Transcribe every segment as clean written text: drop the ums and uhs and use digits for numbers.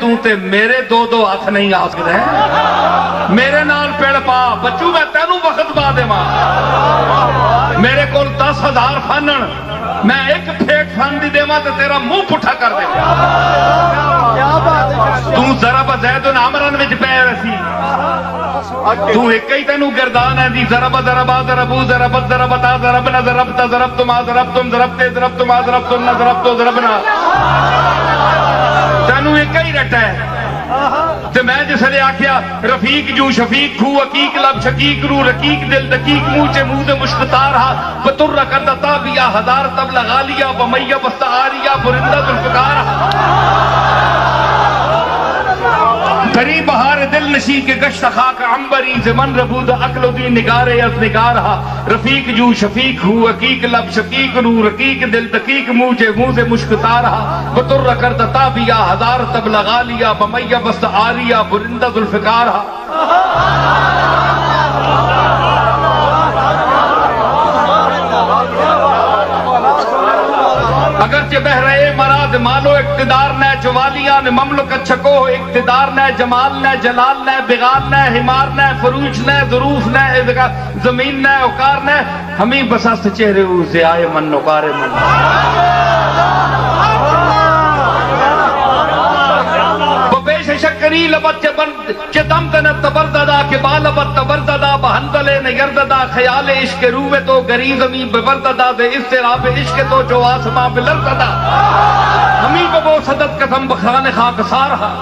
تو تے میرے دو دو ہاتھ نہیں آ سکتے میرے نال پیڑ پا بچو میں تینوں وقت پا دے ماں میرے کول 10,000 فنن میں ایک پھیٹ فن دی دے ماں تے تیرا منہ پٹھا کر دے تو ضرب زید عمران وچ پے رسی تو ایک ہی تینوں گردان ہے دی ضرب ضربا ضربو ضربت ضربتا ضربنا ضربتا ضربتما ضربتم ضربتے ضربتما ضربتن ضربتو ضربنا تینوں ایک ہی رٹا ہے تو میں جس نے آکھیا رفیق جو شفیق کھو عقیق لب شقیق رو رقیق دل دقیق موچے موز مشکتار ہا بطر کردتا بیا ہزار تب لگا لیا بمیہ بستعاریا برندہ ذوالفقار دری بہار دل نشی کے گشت خاک عنبری زمن ربود عقل و دی نگار از نگار ہا رفیق جو شفیق ہو عقیق لب شقیق رو رقیق دل دقیق موجے موز مشکتار ہا بطر کردتا بیا ہزار تب لگا لیا بمیہ بست آریا برندہ ذوالفقار ہا اگرچہ بہ رہے مراد مالو اقتدار نہ جوالیان مملکت چھکو اقتدار نہ جمال نہ جلال نہ بغال نہ حمار نہ فروج نہ ظروف نہ زمین نہ اوکار نہ ہمیں بسست چہرے ہو زیائے من نکار من بپیش شکری لبت چه دم کنت تبرددا کہ بالبت تبرددا بہندلے نیرددا خیال عشق روح تو گریزمی ببرددا دے استراب عشق تو جو آسماں بلرددا ہمیں ببو صدت قسم بخان خاک سارہا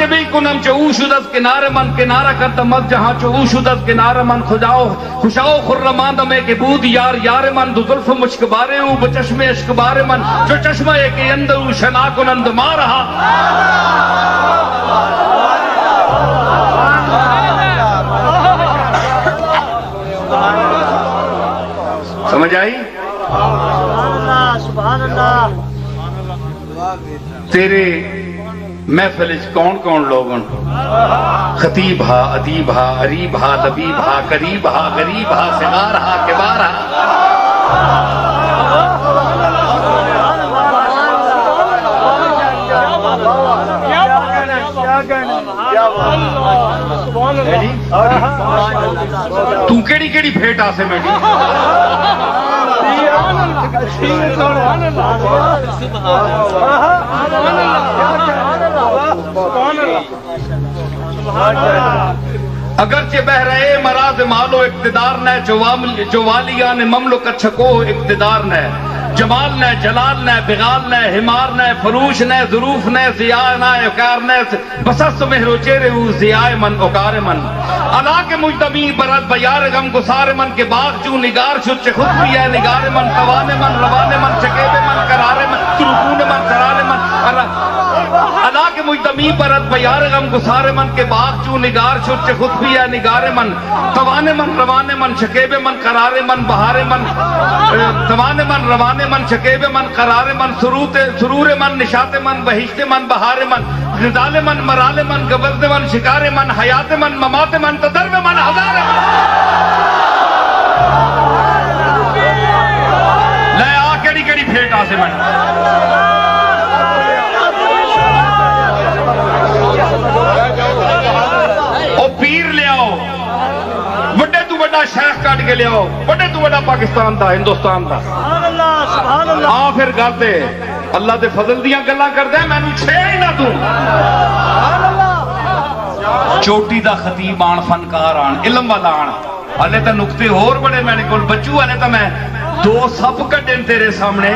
بھی کنم چو شدت کنار من کنارہ کرتا مت جہاں چو شدت کنار من خوشاؤ خرمان میں کہ بود یار یار من دو ظلف مشکبارے ہوں بچشم اشکبار من جو چشمہ ایک اندر شنا کنند مارہا سمجھ آئی سبحان اللہ تیرے محفل کون کون لوگن خطیب ہا ادیب ہا عریب ہا لبیب ہا قریب ہا غریب ہا صغار ہا کبار ہا تو کیڑی کیڑی پھیٹ آسے میں دی اگرچہ بہ رہے مراز مالو اقتدار نہ جوالیان مملکت چھکو اقتدار نہ جمال نہ جلال نہ بغال نہ حمار نہ فروش نہ ظروف نہ ضیاء نہ اکار نہ بسست مہرو چہرے ہو ضیاء من اکار من علا کے مجتمی برد بیار غم گسار من کے باغ چون نگار شد چھ خود بھی ہے نگار من توان من روان من چکیب من قرار من ترکون من قرار من علا کے مجتمی برد بیار غم گسار من کے باغ چون نگار شد چھ خود بھی ہے نگار من توان من روان من چکیب من قرار من بہار من توان من روان من شکیب من قرار من سرور من نشات من بہشت من بہار من غزال من مرال من گبزد من شکار من حیات من ممات من تدرب من ہزار لے آ کڑی کڑی پھیٹ آسے من او پیر لے آؤ بڑے تو بڑا شیخ کٹ کے لے آؤ بڑے تو بڑا پاکستان دا ہندوستان دا ہاں پھر گلتے اللہ دے فضل دیاں گلاں کر دے میں نے چھیڑ نہ دوں چوٹی دا خطیب آن فنکار آن علم والا آن ہلے تا نکتے اور بڑے میں نے کل بچو ہلے تا میں دو سب کٹیں تیرے سامنے